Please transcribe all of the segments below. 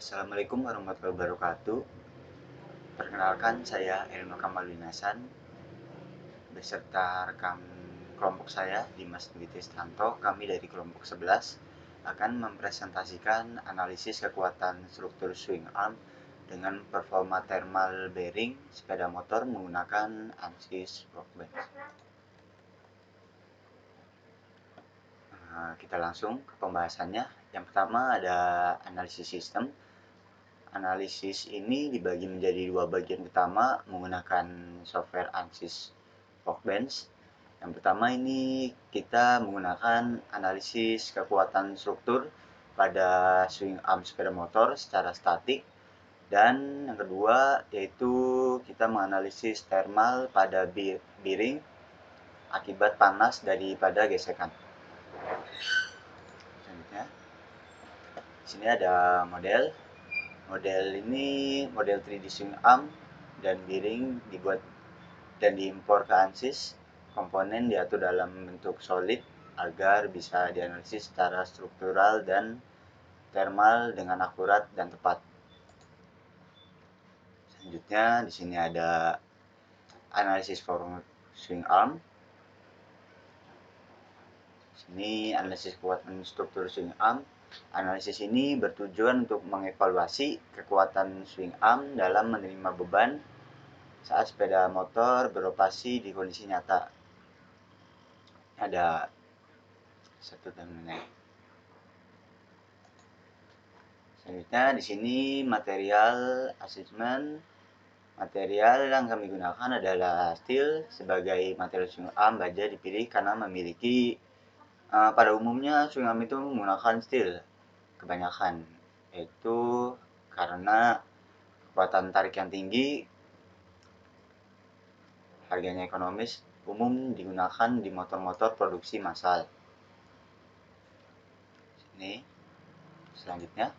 Assalamualaikum warahmatullahi wabarakatuh. Perkenalkan, saya Erino Kamalwinasan beserta rekan kelompok saya, Dimas Dwi Tristanto. Kami dari kelompok 11 akan mempresentasikan analisis kekuatan struktur swing arm dengan performa thermal bearing sepeda motor menggunakan ANSYS workbench. Kita langsung ke pembahasannya. Yang pertama ada analisis sistem. Analisis ini dibagi menjadi dua bagian utama menggunakan software ANSYS workbench. Yang pertama ini kita menggunakan analisis kekuatan struktur pada swing arm sepeda motor secara statik. Dan yang kedua yaitu kita menganalisis thermal pada bearing akibat panas daripada gesekan. Selanjutnya, di sini ada model. Model ini model 3D swing arm dan bearing dibuat dan diimpor ke ANSYS. Komponen diatur dalam bentuk solid agar bisa dianalisis secara struktural dan thermal dengan akurat dan tepat. Selanjutnya di sini ada analisis for swing arm. Sini analisis kekuatan struktur swing arm. Analisis ini bertujuan untuk mengevaluasi kekuatan swing arm dalam menerima beban saat sepeda motor beroperasi di kondisi nyata. Ada satu thumbnail. Selanjutnya di sini material assessment. Material yang kami gunakan adalah steel sebagai material swing arm. Baja dipilih karena memiliki pada umumnya swing arm itu menggunakan steel kebanyakan, yaitu karena kekuatan tarik yang tinggi, harganya ekonomis, umum digunakan di motor-motor produksi massal. Ini selanjutnya.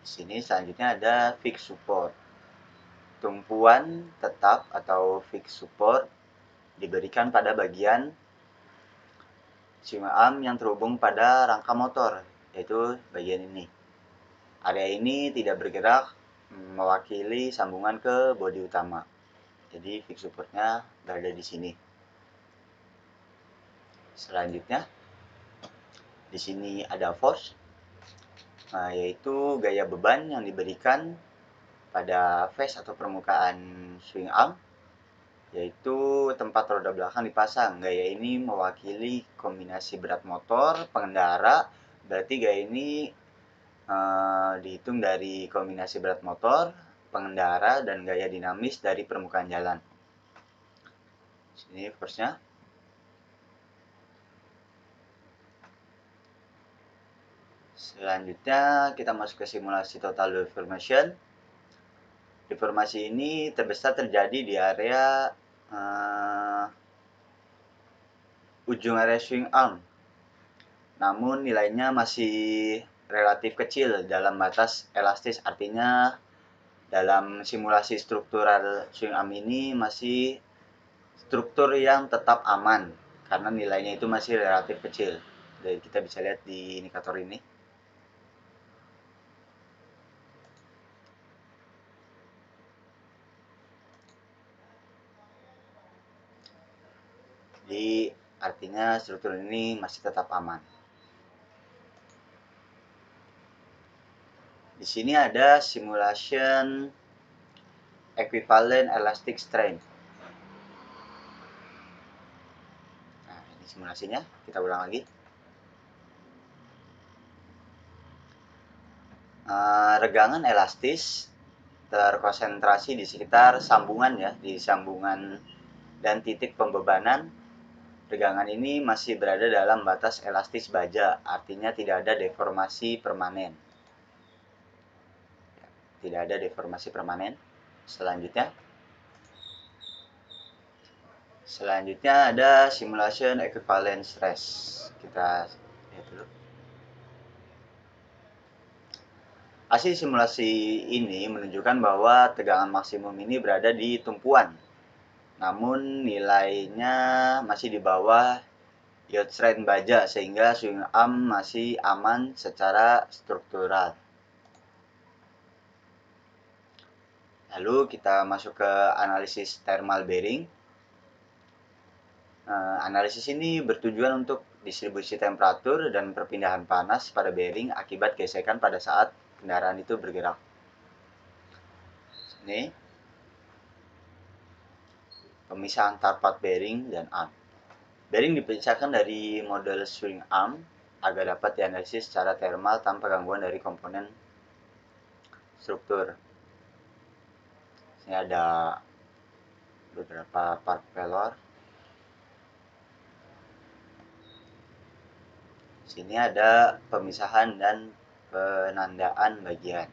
Di sini selanjutnya ada fixed support. Tumpuan tetap atau fixed support diberikan pada bagian swing arm yang terhubung pada rangka motor, yaitu bagian ini. Area ini tidak bergerak, mewakili sambungan ke bodi utama. Jadi fixed supportnya berada di sini. Selanjutnya, di sini ada force, yaitu gaya beban yang diberikan pada face atau permukaan swing arm, yaitu tempat roda belakang dipasang. Gaya ini mewakili kombinasi berat motor, pengendara. Berarti gaya ini dihitung dari kombinasi berat motor, pengendara, dan gaya dinamis dari permukaan jalan. Sini force-nya. Selanjutnya kita masuk ke simulasi total deformation. Deformasi ini terbesar terjadi di area ujung area swing arm. Namun nilainya masih relatif kecil dalam batas elastis, artinya dalam simulasi struktural swing arm ini masih struktur yang tetap aman karena nilainya itu masih relatif kecil. Jadi kita bisa lihat di indikator ini. Jadi artinya struktur ini masih tetap aman. Di sini ada simulation equivalent elastic strain. Nah, ini simulasinya. Kita ulang lagi. Regangan elastis terkonsentrasi di sekitar sambungan ya, di sambungan dan titik pembebanan. Regangan ini masih berada dalam batas elastis baja, artinya tidak ada deformasi permanen. Tidak ada deformasi permanen. Selanjutnya ada simulation equivalent stress. Kita lihat dulu. Hasil simulasi ini menunjukkan bahwa tegangan maksimum ini berada di tumpuan. Namun nilainya masih di bawah yacht strength baja sehingga swing arm masih aman secara struktural. Lalu kita masuk ke analisis thermal bearing. Analisis ini bertujuan untuk distribusi temperatur dan perpindahan panas pada bearing akibat gesekan pada saat kendaraan itu bergerak. Ini pemisah antar part bearing dan arm. Bearing dipisahkan dari model swing arm agar dapat dianalisis secara thermal tanpa gangguan dari komponen struktur. Ini ada beberapa part pelor. Sini ada pemisahan dan penandaan bagian.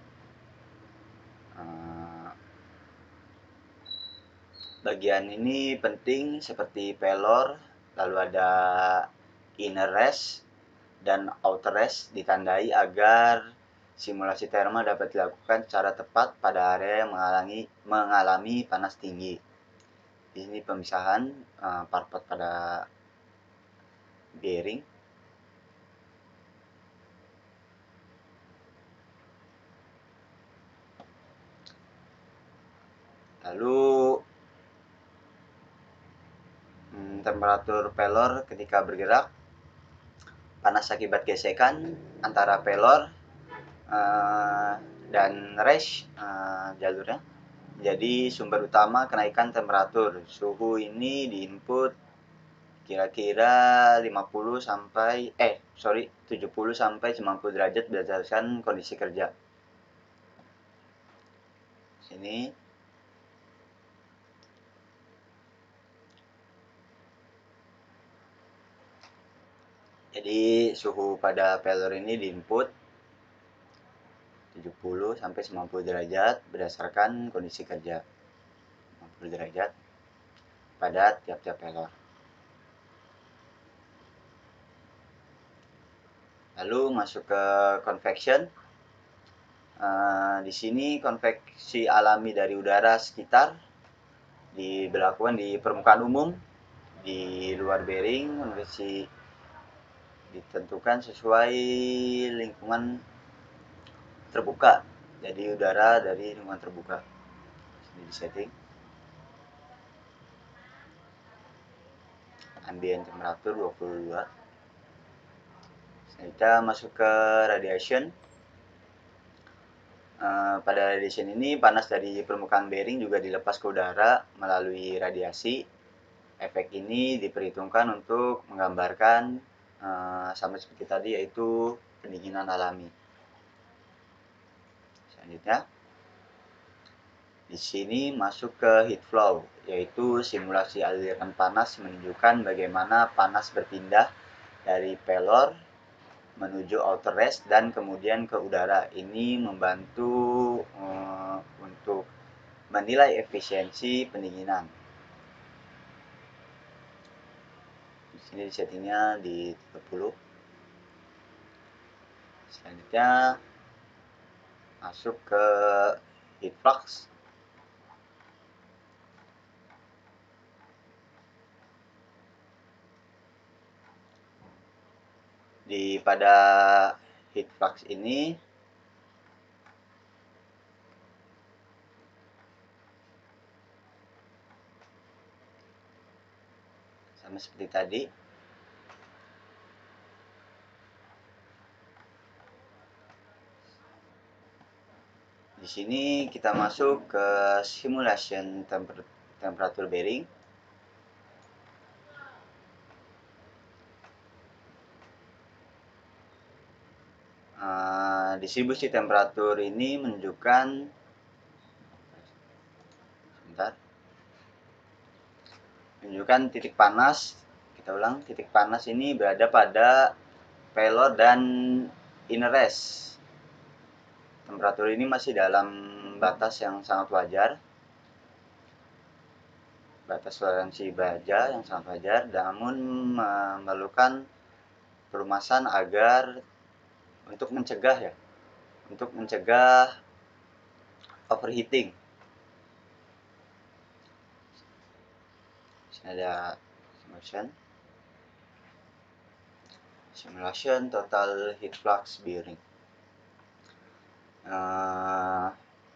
Bagian ini penting seperti pelor, lalu ada inner rest dan outer rest ditandai agar simulasi thermal dapat dilakukan secara tepat pada area yang mengalami panas tinggi. Di sini pemisahan part-part pada bearing. Lalu temperatur pelor ketika bergerak, panas akibat gesekan antara pelor dan rash jalurnya jadi sumber utama kenaikan temperatur. Suhu ini di input kira-kira 70 sampai 90 derajat berdasarkan kondisi kerja. Sini jadi suhu pada pelor ini di input 70 sampai 90 derajat berdasarkan kondisi kerja. 90 derajat pada tiap-tiap pelor. Lalu masuk ke convection. Di sini konveksi alami dari udara sekitar diberlakukan di permukaan umum. Di luar bearing, konveksi ditentukan sesuai lingkungan terbuka. Jadi udara dari lingkungan terbuka. Ini di setting. Ambient temperatur 22. Kita masuk ke radiation. Pada radiation ini panas dari permukaan bearing juga dilepas ke udara melalui radiasi. Efek ini diperhitungkan untuk menggambarkan sama seperti tadi, yaitu pendinginan alami. Selanjutnya, di sini masuk ke heat flow, yaitu simulasi aliran panas menunjukkan bagaimana panas berpindah dari pelor menuju outer rest dan kemudian ke udara. Ini membantu untuk menilai efisiensi pendinginan. Di sini settingnya di 30. Selanjutnya masuk ke heat flux. Pada heat flux ini sama seperti tadi. Di sini kita masuk ke simulation temperature bearing. Distribusi temperatur ini menunjukkan titik panas. Kita ulang, titik panas ini berada pada pelor dan inner rest. Temperatur ini masih dalam batas yang sangat wajar. Batas toleransi baja yang sangat wajar, namun memerlukan perumasan agar untuk mencegah overheating. Sini ada simulation. simulation total heat flux bearing.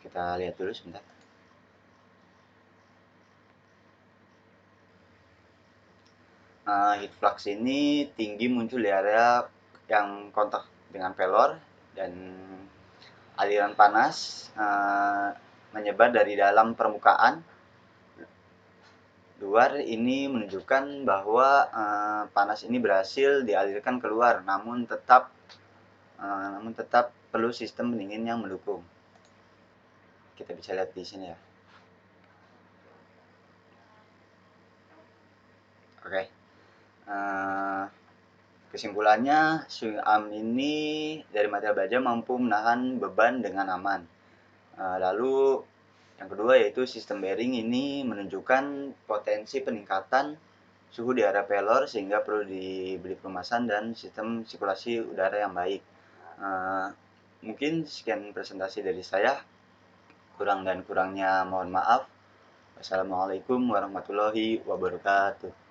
Kita lihat dulu sebentar. Heat flux ini tinggi muncul di area yang kontak dengan pelor, dan aliran panas menyebar dari dalam permukaan luar. Ini menunjukkan bahwa panas ini berhasil dialirkan keluar, namun tetap perlu sistem pendingin yang mendukung. Kita bisa lihat di sini ya. Oke. Kesimpulannya, swing arm ini dari material baja mampu menahan beban dengan aman. Lalu yang kedua yaitu sistem bearing ini menunjukkan potensi peningkatan suhu di area pelor, sehingga perlu dibeli pelumasan dan sistem sirkulasi udara yang baik. Mungkin sekian presentasi dari saya. Kurang dan kurangnya mohon maaf. Wassalamualaikum warahmatullahi wabarakatuh.